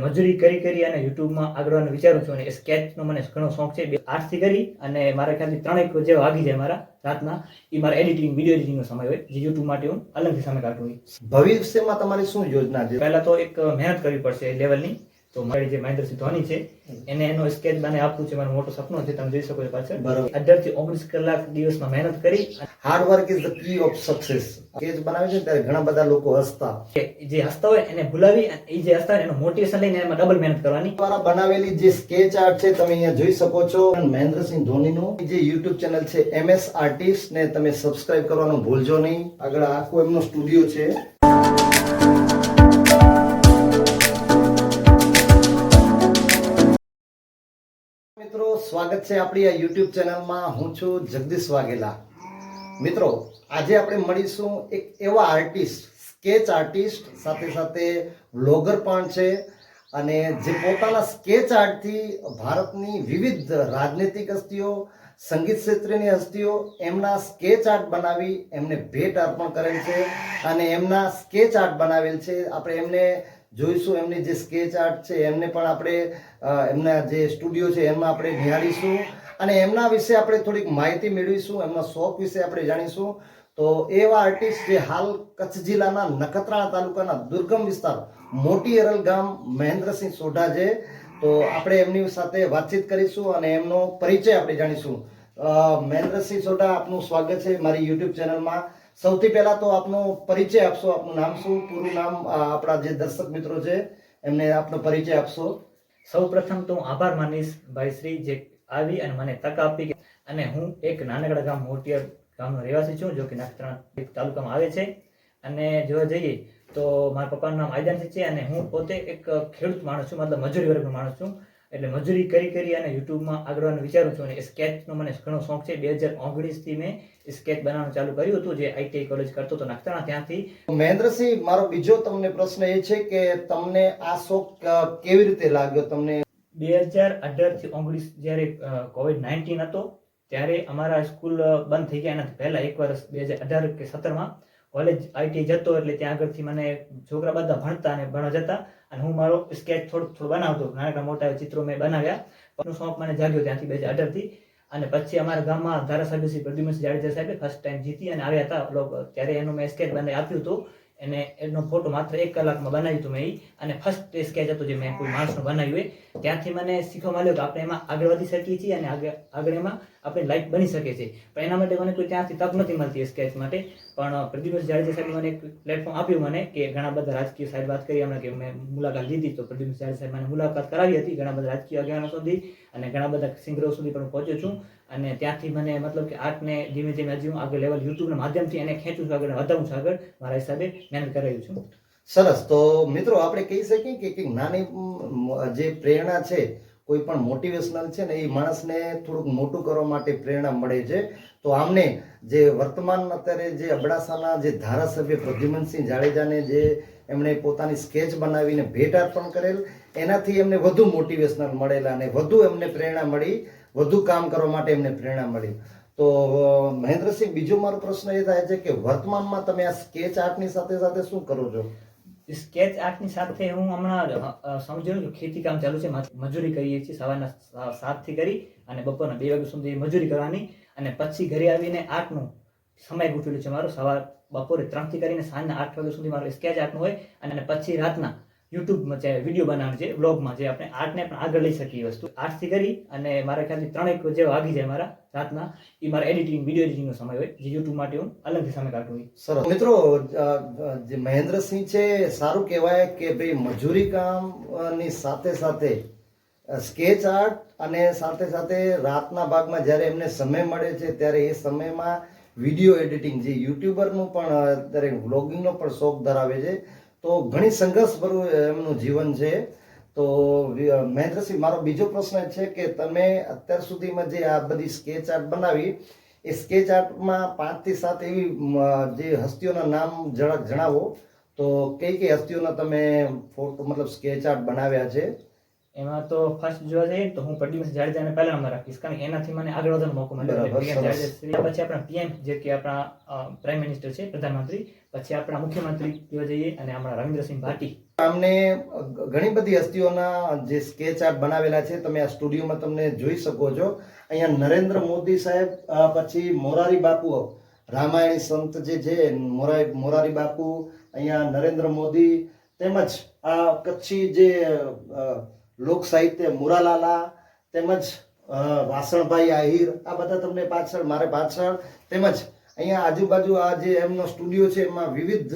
મજૂરી કરી અને યુટ્યુબમાં આગળ આવવાનું વિચારું છું અને એ સ્કેચનો મને ઘણો શોખ છે. 8 થી કરી અને મારા ખ્યાલથી 3 જેવા વાગી જાય મારા રાતના. એ મારા એડિટિંગ વિડીયો એડિટિંગનો સમય હોય જે યુટ્યુબ માટે હું અલગથી સમય કાઢું હોય. ભવિષ્યમાં તમારી શું યોજના છે? પહેલા તો એક મહેનત કરવી પડશે લેવલની. તો મારી જે મહેન્દ્રસિંહ ધોની છે એને એનો સ્કેચ બનાવી આપવું છે મારો મોટો સપનો છે. તમે જોઈ શકો છો પાછળ. 18 થી 19 કલાક દિવસમાં મહેનત કરી. Hard work is the key of success. Sketch બનાવે છે ત્યારે ઘણા બધા લોકો હસતા, જે હસતા હોય એને ભૂલાવી એ જે હસતા હોય એનું મોટિવેશન લઈને એમાં ડબલ મહેનત કરવાની. દ્વારા બનાવેલી જે સ્કેચ આર્ટ છે તમે અહીંયા જોઈ શકો છો. મહેન્દ્રસિંહ ધોનીનું જે YouTube ચેનલ છે MS આર્ટિસ્ટ ને તમે સબસ્ક્રાઇબ કરવાનું ભૂલજો નહીં. આગળ આખો એમનો સ્ટુડિયો છે. મિત્રો સ્વાગત છે આપણી આ YouTube ચેનલમાં. હું છું જગદીશ વાઘેલા. મિત્રો આજે આપણે મળીશું એક એવા આર્ટિસ્ટ, સ્કેચ આર્ટિસ્ટ, સાથે સાથે વ્લોગર પણ છે અને જે પોતાના સ્કેચ આર્ટથી ભારતની વિવિધ રાજનૈતિક હસ્તીઓ, સંગીત ક્ષેત્રની હસ્તીઓ એમના સ્કેચ આર્ટ બનાવી એમને ભેટ અર્પણ કરેલ છે અને એમના સ્કેચ આર્ટ બનાવેલ છે. આપણે એમને જોઈશું, એમની જે સ્કેચ આર્ટ છે એમને પણ આપણે એમના જે સ્ટુડિયો છે એમાં આપણે નિહાળીશું અને એમના વિશે આપણે થોડીક માહિતી મેળવીશું, એમના શોખ વિશે આપણે જાણીશું. તો એવા આર્ટિસ્ટ જે હાલ કચ્છ જિલ્લાના નખત્રાણા તાલુકાના દુર્ગમ વિસ્તાર મોટી અરલ ગામ મહેન્દ્રસિંહ સોઢા છે. તો આપણે એમની સાથે વાતચીત કરીશું અને એમનો પરિચય આપણે જાણીશું. મહેન્દ્રસિંહ સોઢા, આપનું સ્વાગત છે મારી YouTube ચેનલમાં. સૌથી પહેલા તો આપનો પરિચય આપશો. આપનું નામ શું, પૂરું નામ, આપણા જે દર્શક મિત્રો છે એમને આપનો પરિચય આપશો. સૌ પ્રથમ તો હું આભાર માનીશ ભાઈ શ્રી જે આવી અને મને તક આપી. અને હું એક નાનકડા ગામ મોટિયર ગામનો રહેવાસી છું, જો કે નખત્રાણા તાલુકામાં આવે છે. અને જોવા જઈએ તો મારા પપ્પાનું નામ આયદાનસિંહ છે અને હું પોતે એક ખેડૂત માણસ છું, મતલબ મજૂરી વર્ગનો માણસ છું. એટલે મજૂરી કરી અને યુટ્યુબમાં આગળ આવવાનું વિચારું છું અને સ્કેચનો મને ઘણો શોખ છે. 2019થી મેં સ્કેચ બનાવવાનું ચાલુ કર્યું હતું, જે ITI કોલેજ કરતો હતો નખત્રાણા, ત્યાંથી. મહેન્દ્રસિંહ, મારો બીજો તમને પ્રશ્ન એ છે કે તમને આ શોખ કેવી રીતે લાગ્યો? તમને 2018 થી 19 જ્યારે COVID-19 હતો ત્યારે અમારા સ્કૂલ બંધ થઈ ગયા. એનાથી પહેલા એક વર્ષ 2018 કે 17માં કોલેજ ITI જતો, એટલે ત્યાં આગળથી મને છોકરા બધા ભણતા અને ભણવા જતા અને હું મારો સ્કેચ થોડું બનાવતો. નાના મોટા ચિત્રો મેં બનાવ્યા. પણ શોખ મને જાગ્યો ત્યાંથી 2018 થી. અને પછી અમારા ગામમાં ધારાસભ્ય શ્રી પ્રદ્યુમનસિંહ જાડેજા સાહેબે ફર્સ્ટ ટાઈમ જીતી અને આવ્યા હતા લોકો, ત્યારે એનું મેં સ્કેચ બનાવી આપ્યું હતું. એને એનો ફોટો માત્ર 1 કલાકમાં બનાવ્યું હતું મેં. અને ફર્સ્ટ સ્કેચ હતું જે મેં કોઈ માણસનું બનાવ્યું હોય. ત્યાંથી મને શીખવા મળ્યું કે આપણે એમાં આગળ વધી શકીએ છીએ અને આગળ એમાં આપણે લાઈફ બની શકે છે. પણ એના માટે મને કોઈ ત્યાંથી તક નથી મળતી સ્કેચ માટે. પણ પ્રદ્યુમનસિંહ જાડેજા સાહેબે મને એક પ્લેટફોર્મ આપ્યું મને, કે ઘણા બધા રાજકીય સાહેબ વાત કરી હમણાં, કે મેં મુલાકાત લીધી. તો પ્રદ્યુમનસિંહ જાડેજા સાહેબ મને મુલાકાત કરાવી હતી ઘણા બધા રાજકીય આગેવાનો સુધી અને ઘણા બધા સિંગરો સુધી પણ પહોંચ્યો છું. અને ત્યાંથી મને મતલબ કે આર્ટને ધીમે ધીમે હજી હું આગળ લેવલ યુટ્યુબના માધ્યમથી એને ખેંચું છું, આગળ વધારું છું, આગળ મારા હિસાબે મહેનત કરાયું છું. સરસ. તો મિત્રો આપણે કહી શકીએ કે એક નાની જે પ્રેરણા છે, કોઈ પણ મોટિવેશનલ છે ને, એ માણસને થોડુંક મોટું કરવા માટે પ્રેરણા મળે છે. તો આમને જે વર્તમાન અત્યારે જે અબડાસાના જે ધારાસભ્ય પ્રદ્યુમનસિંહ જાડેજાને જે એમણે પોતાની સ્કેચ બનાવીને ભેટ અર્પણ કરેલ, એનાથી એમને વધુ મોટિવેશનલ મળેલા અને વધુ એમને પ્રેરણા મળી, વધુ કામ કરવા માટે એમને પ્રેરણા મળી. તો મહેન્દ્રસિંહ, બીજો મારો પ્રશ્ન એ થાય છે કે વર્તમાનમાં તમે આ સ્કેચ આર્ટની સાથે સાથે શું કરો છો? સ્કેચ આર્ટની સાથે હું હમણાં સમજો ખેતી કામ ચાલુ છે, મજૂરી કરીએ છીએ. સવારના 7 થી કરી અને બપોરના 2 વાગ્યા સુધી મજૂરી કરવાની. અને પછી ઘરે આવીને આર્ટનું સમય ગોઠવેલું છે મારો. બપોરે 3 થી કરીને સાંજના 8 વાગ્યા સુધી મારો સ્કેચ આર્ટનું હોય. અને પછી રાતના યુટ્યુબમાં જે વિડીયો બનાવવાનું છે, વ્લોગમાં, જે આપણે આર્ટને પણ આગળ લઈ શકીએ વસ્તુ. 8 થી કરી અને મારા ખ્યાલથી 3 જેવા વાગી જાય મારા રાતના. એ મારા એડિટિંગ વિડીયો એડિટિંગનો સમય હોય, જે યુટ્યુબ માટે હું અલગથી સમય કાઢું હોય. સરસ. મિત્રો, જે મહેન્દ્રસિંહ છે, સારું કહેવાય કે ભાઈ મજૂરી કામની સાથે સાથે સ્કેચ આર્ટ અને સાથે સાથે રાતના ભાગમાં જ્યારે એમને સમય મળે છે ત્યારે એ સમયમાં વિડીયો એડિટિંગ, જે યુટ્યુબરનું પણ અત્યારે વ્લોગિંગનો પણ શોખ ધરાવે છે. તો ઘણી સંઘર્ષભર્યું એમનું જીવન છે. તો મહેન્દ્રસિંહ, મારો બીજો પ્રશ્ન છે કે તમે અત્યાર સુધીમાં જે આ બધી સ્કેચ આર્ટ બનાવી, એ સ્કેચ આર્ટમાં 5 થી 7 એવી જે હસ્તીઓના નામ જણાવો. તો કઈ કઈ હસ્તીઓના તમે ફોટો મતલબ સ્કેચ આર્ટ બનાવ્યા છે? એમાં તો ફર્સ્ટ જોવા જઈએ તો હું પ્રદ્યુમન જાડેજાને પહેલા નંબર રાખીશ, કારણ કે એનાથી મને આગળ વધવાનો મોકો મળ્યો. બરાબર, PM સરસ. જાડેજા પછી આપણા PM જે કે આપણા પ્રાઇમ મિનિસ્ટર છે, પ્રધાનમંત્રી, પછી આપણા મુખ્યમંત્રી જોવા જઈએ અને આપણા રવિન્દ્રસિંહ ભાટી. આમને ઘણી બધી હસ્તીઓના જે સ્કેચ આર્ટ બનાવેલા છે તમે આ સ્ટુડિયોમાં તમને જોઈ શકો છો. અહીંયા નરેન્દ્ર મોદી સાહેબ, પછી મોરારી બાપુ, રામાયણી સંત જે છે મોરારી બાપુ, અહીંયા નરેન્દ્ર મોદી, તેમજ આ કચ્છી જે લોક સાહિત્ય મુરાલાલા, તેમજ વાસણભાઈ આહિર, આ બધા તમને પાછળ મારે પાછળ, તેમજ અહીંયા આજુબાજુ આ જે એમનો સ્ટુડિયો છે એમાં વિવિધ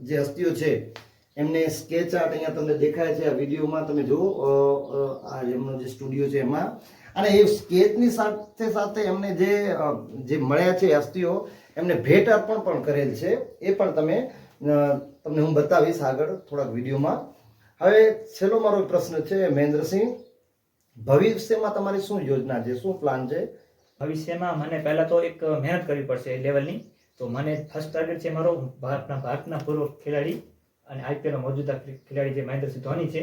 જે હસ્તીઓ છે એમને સ્કેચ આર્ટ અહીંયા તમને દેખાય છે આ વિડીયોમાં તમે જુઓ. આ એમનો જે સ્ટુડિયો છે એમાં, અને એ સ્કેચની સાથે સાથે એમને જે મળ્યા છે હસ્તીઓ એમને ભેટ અર્પણ પણ કરેલ છે. એ પણ તમને હું બતાવીશ આગળ થોડાક વિડીયોમાં. હવે છેલ્લો મારો પ્રશ્ન છે મહેન્દ્રસિંહ, ભવિષ્યમાં તમારી શું યોજના છે, શું પ્લાન છે? ભવિષ્યમાં મને પહેલા તો એક મહેનત કરવી પડશે લેવલની. તો મને ફર્સ્ટ ટાર્ગેટ છે મારો ભારતના પૂર્વ ખેલાડી અને IPL મોજૂદા ખેલાડી જે મહેન્દ્રસિંહ ધોની છે,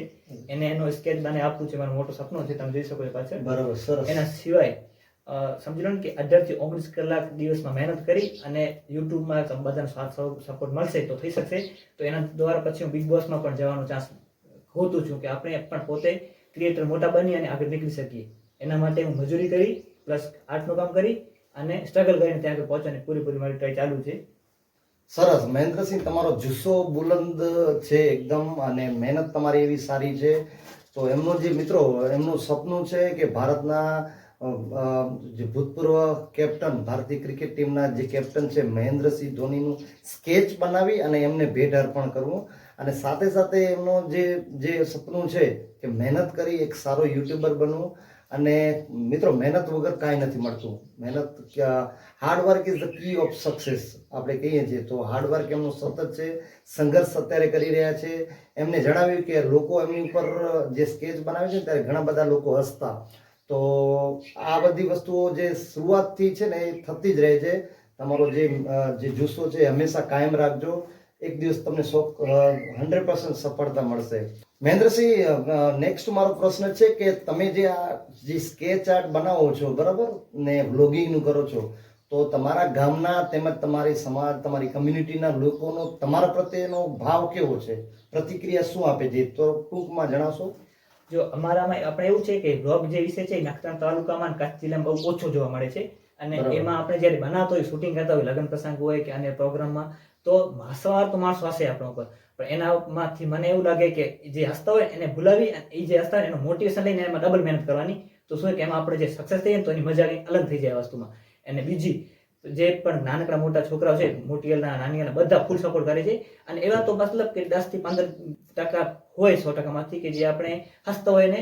એને એનો સ્કેચ બનાવી આપવું છે મારું મોટું સપનું છે. તમે જોઈ શકો છો પાછળ. બરાબર, સરસ. એના સિવાય સમજી લો ને કે 18 થી 19 કલાક દિવસમાં મહેનત કરી અને યુટ્યુબમાં બધાનો સાથ સપોર્ટ મળશે તો થઈ શકશે. તો એના દ્વારા પછી હું બિગ બોસમાં પણ જવાનો ચાન્સ હોતું છું કે આપણે પણ પોતે ક્રિએટર મોટા બની અને આગળ નીકળી શકીએ. એના માટે હું મજૂરી કરી પ્લસ આર્ટનું કામ કરી અને સ્ટ્રગલ કરીને ત્યાં આગળ પહોંચવાની પૂરી મારી ટ્રાય ચાલુ છે. સરસ મહેન્દ્રસિંહ, તમારો જુસ્સો બુલંદ છે એકદમ, અને મહેનત તમારી એવી સારી છે. તો એમનો જે મિત્રો એમનું સપનું છે કે ભારતના જે ભૂતપૂર્વ કેપ્ટન, ભારતીય ક્રિકેટ ટીમના જે કેપ્ટન છે મહેન્દ્રસિંહ ધોનીનું સ્કેચ બનાવી અને એમને ભેટ અર્પણ કરવું, અને સાથે સાથે એમનો જે સપનું છે કે મહેનત કરી એક સારો યુટ્યુબર બનવું. અને મિત્રો, મહેનત વગર કાંઈ નથી મળતું. મહેનત, hard work is the key of success આપણે કહીએ છીએ. તો હાર્ડવર્ક એમનું સતત છે, સંઘર્ષ અત્યારે કરી રહ્યા છે. એમને જણાવ્યું કે લોકો એમની ઉપર જે સ્કેચ બનાવે છે ત્યારે ઘણા બધા લોકો હસતા. તો આ બધી વસ્તુઓ જે શરૂઆતથી છે ને એ થતી જ રહે છે. તમારો જે જુસ્સો છે હંમેશા કાયમ રાખજો. એક દિવસ તમને 100% સફળતા મળશે. મહેન્દ્રસિંહ, નેક્સ્ટ મારો પ્રશ્ન છે કે તમે જે સ્કેચ આર્ટ બનાવો છો, બરાબર, ને વ્લોગિંગનું કરો છો, તો તમારા ગામના તેમજ તમારી સમાજ, તમારી કમ્યુનિટીના લોકોનો તમારા પ્રત્યેનો ભાવ કેવો છે, પ્રતિક્રિયા શું આપે છે, તો ટૂંકમાં જણાવશો? જો અમારામાં આપણે એવું છે કે બ્લોગ જે વિષય છે નખત્રાણા તાલુકામાં અને કચ્છ જિલ્લામાં બહુ ઓછો જોવા મળે છે. અને એમાં આપણે જ્યારે બનાવતો હોય, શૂટિંગ કરતા હોય, લગ્ન પ્રસંગ હોય કે અન્ય પ્રોગ્રામમાં, તો સવાર તો માણસો હસે આપણા ઉપર, પણ એનામાંથી મને એવું લાગે કે જે હસતા હોય એને ભૂલાવી અને એ જે હસતા હોય એનું મોટિવેશન લઈને એમાં ડબલ મહેનત કરવાની. તો શું કે એમાં આપણે જે સક્સેસ થઈએ તો એની મજા કંઈક અલગ થઈ જાય વસ્તુમાં. અને બીજી જે પણ નાનકડા મોટા છોકરાઓ છે, મોટીના નાનીના બધા ફૂલ સપોર્ટ કરે છે. અને એવા તો મતલબ કે 10 થી 15% હોય 100%માંથી કે જે આપણે હસતા હોય ને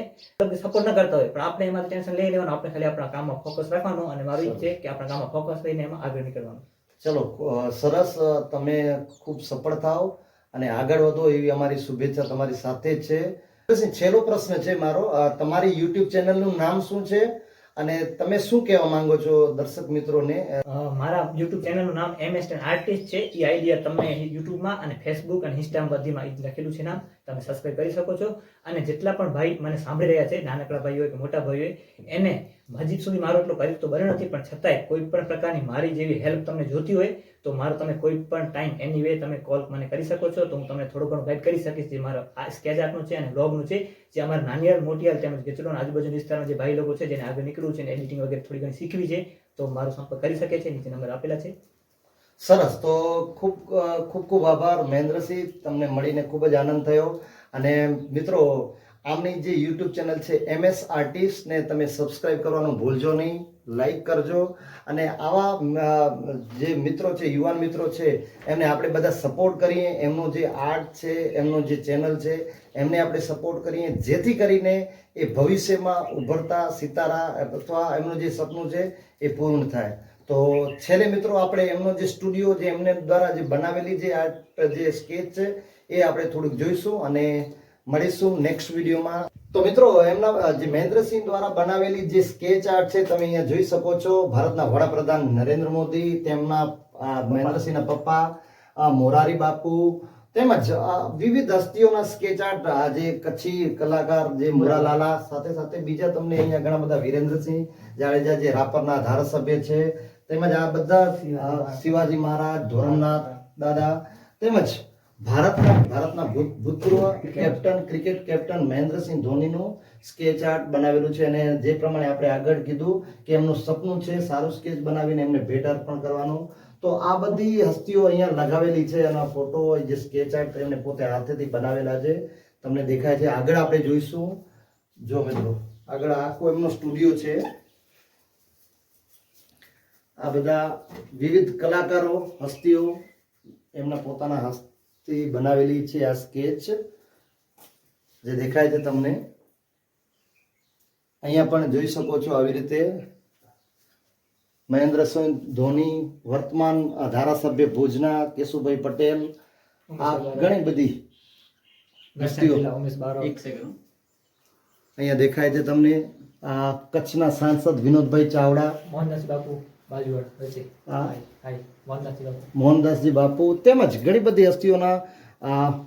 સપોર્ટ ન કરતા હોય, પણ આપણે એમાં ટેન્શન લઈ લેવાનું, આપણે ખાલી આપણા કામમાં ફોકસ રાખવાનું. અને મારું ઈ છે કે આપણા કામમાં ફોકસ લઈને એમાં આગળ નીકળવાનું. ચલો, સરસ. તમે ખૂબ સફળ થાઓ અને આગળ વધો એવી અમારી શુભેચ્છા તમારી સાથે જ છે. છેલ્લો પ્રશ્ન છે મારો, તમારી યુટ્યુબ ચેનલનું નામ શું છે અને તમે શું કહેવા માંગો છો દર્શક મિત્રોને? મારા યુટ્યુબ ચેનલનું નામ MS10 આર્ટિસ્ટ છે. એ આઈડિયા તમને યુટ્યુબમાં અને ફેસબુક અને ઇન્સ્ટામાં બધીમાં લખેલું છે નામ, તમે સબસ્ક્રાઇબ કરી શકો છો. અને જેટલા પણ ભાઈ મને સાંભળી રહ્યા છે, નાનકડા ભાઈ હોય કે મોટા ભાઈ હોય, એને હજી સુધી મારો એટલો પરિચય તો બન્યો નથી, પણ છતાંય કોઈ પણ પ્રકારની મારી જેવી હેલ્પ તમને જોતી હોય તો મારો તમે કોઈ પણ ટાઈમ એની વે તમે કોલ મને કરી શકો છો. તો હું તમને થોડું ઘણું ગાઈડ કરી શકીશ. જે મારો આ સ્કેચ આર્ટનું છે અને બ્લોગનું છે, જે અમારા નાનિયાળ મોટિયાળ તેમજ ગેચડોના આજુબાજુ વિસ્તારના જે ભાઈ લોકો છે જેને આગળ નીકળવું છે અને એડિટિંગ વગેરે થોડી ઘણી શીખવી છે, તો મારો સંપર્ક કરી શકે છે. નીચે નંબર આપેલા છે. સરસ. તો ખૂબ આભાર મહેન્દ્રસિંહ, તમને મળીને ખૂબ જ આનંદ થયો. અને મિત્રો, આમની જે યુટ્યુબ ચેનલ છે MS આર્ટિસ્ટ ને તમે સબસ્ક્રાઇબ કરવાનું ભૂલજો નહીં, લાઈક કરજો. અને આવા જે મિત્રો છે, યુવાન મિત્રો છે, એમને આપણે બધા સપોર્ટ કરીએ. એમનો જે આર્ટ છે, એમનો જે ચેનલ છે, એમને આપણે સપોર્ટ કરીએ, જેથી કરીને એ ભવિષ્યમાં ઉભરતા સિતારા અથવા એમનું જે સપનું છે એ પૂર્ણ થાય. તો છેલ્લે મિત્રો, આપણે એમનો જે સ્ટુડિયો, જે એમને દ્વારા જે બનાવેલી જે આર્ટ, જે સ્કેચ છે, એ આપણે થોડુંક જોઈશું અને મળીશું નેક્સ્ટ વિડીયોમાં. તો મિત્રો, એમના જે મહેન્દ્રસિંહ દ્વારા બનાવેલી જે સ્કેચ આર્ટ છે તમે અહીંયા જોઈ શકો છો. ભારતના વડાપ્રધાન નરેન્દ્ર મોદી, તેમના મહેન્દ્રસિંહના પપ્પા મોરારી બાપુ, તેમજ વિવિધ હસ્તીઓના સ્કેચ આર્ટ, આજે કચ્છી કલાકાર જે મુરાલાલા, સાથે સાથે બીજા તમને અહીંયા ઘણા બધા વિરેન્દ્રસિંહ જાડેજા જે રાપરના ધારાસભ્ય છે, તેમજ આ બધા શિવાજી મહારાજ, ધોરમનાથ દાદા, તેમજ ભારતના ભૂતપૂર્વ કેપ્ટન, ક્રિકેટ કેપ્ટન મહેન્દ્રસિંહ ધોનીનું સ્કેચ આર્ટ બનાવેલું છે. અને જે પ્રમાણે આપણે આગળ કીધું કે એમનું સપનું છે સારું સ્કેચ બનાવીને એમને ભેટ અર્પણ કરવાનું. તો આ બધી હસ્તીઓ અહીંયા લગાવેલી છે. એના ફોટો, જે સ્કેચ આર્ટ એમને પોતે હાથેથી બનાવેલા છે, તમને દેખાય છે. આગળ આપણે જોઈશું. જો મિત્રો, આગળ આખો એમનો સ્ટુડિયો છે. આ બધા વિવિધ કલાકારો, હસ્તીઓ એમના પોતાના હસ્તી બનાવેલી છે આ સ્કેચ, જે દેખાય છે તમને. અહીંયા પણ જોઈ શકો છો આવી રીતે મહેન્દ્રસિંહ ધોની, વર્તમાન ધારાસભ્ય ભુજના કેશુભાઈ પટેલ, આ ઘણી બધી હસ્તીઓ અહીંયા દેખાય છે તમને. આ કચ્છના સાંસદ વિનોદભાઈ ચાવડા, મોહનદાસ બાપુ બાજુવાડ વચ્ચે. હા. હાય મોહનદાસજી બાપુ. મોહનદાસજી બાપુ, તેમજ ઘણી બધી હસ્તીઓના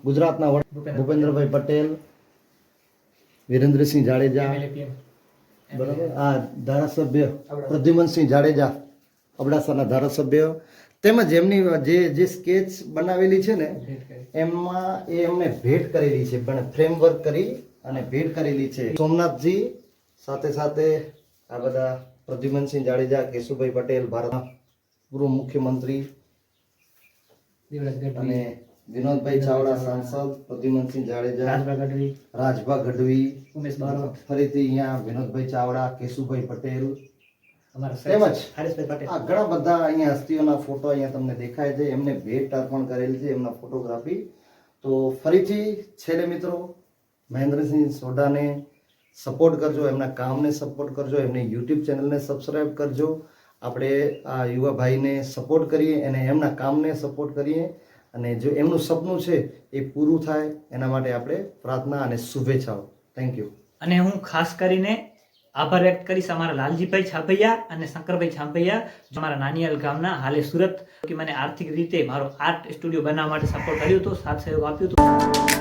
ગુજરાતના ભૂપેન્દ્રભાઈ પટેલ, વિરેન્દ્રસિંહ જાડેજા, MLA PM. બરાબર, આ ધારાસભ્ય પ્રદ્યુમનસિંહ જાડેજા, અબડાસાના ધારાસભ્ય, તેમજ એમની જે સ્કેચ બનાવેલી છે ને એમાં એમને ભેટ કરેલી છે, પણ ફ્રેમવર્ક કરી અને ભેટ કરેલી છે. સોમનાથજી, સાથે સાથે આ બધા પ્રદ્યુમનસિંહ જાડેજા, કેશુભાઈ પટેલ, ભારતના પૂર્વ મુખ્યમંત્રી, દેવરાજ ગઢવી, અને વિનોદભાઈ ચાવડા સાંસદ, પ્રદ્યુમનસિંહ જાડેજા, રાજભા ગઢવી, રાજભા ગઢવી, ઉમેશ બારોટ, ફરીથી અહીંયા વિનોદભાઈ ચાવડા, કેશુભાઈ પટેલ, અમારા તેમજ હરેશભાઈ પટેલ. આ ઘણા બધા અહીંયા હસ્તીઓના ફોટો અહીંયા તમને દેખાય છે. એમને ભેટ અર્પણ કરેલ છે, એમના ફોટોગ્રાફી. તો ફરીથી છેલ્લે મિત્રો, મહેન્દ્રસિંહ સોઢાને સપોર્ટ કરજો, એમના કામને સપોર્ટ કરજો, એમની યુટ્યુબ ચેનલને સબસ્ક્રાઈબ કરજો. આપણે આ યુવા ભાઈને સપોર્ટ કરીએ અને એમના કામને સપોર્ટ કરીએ, અને જો એમનું સપનું છે એ પૂરું થાય એના માટે આપણે પ્રાર્થના અને શુભેચ્છાઓ. Thank you. અને હું ખાસ કરીને આભાર વ્યક્ત કરીશ અમારા લાલજીભાઈ છાપૈયા અને શંકરભાઈ છાપૈયા, જે અમારા નાનિયાલ ગામના, હાલે સુરત, કે મને આર્થિક રીતે મારો આર્ટ સ્ટુડિયો બનાવવા માટે સપોર્ટ કર્યો હતો, સાથ સહયોગ આપ્યો હતો.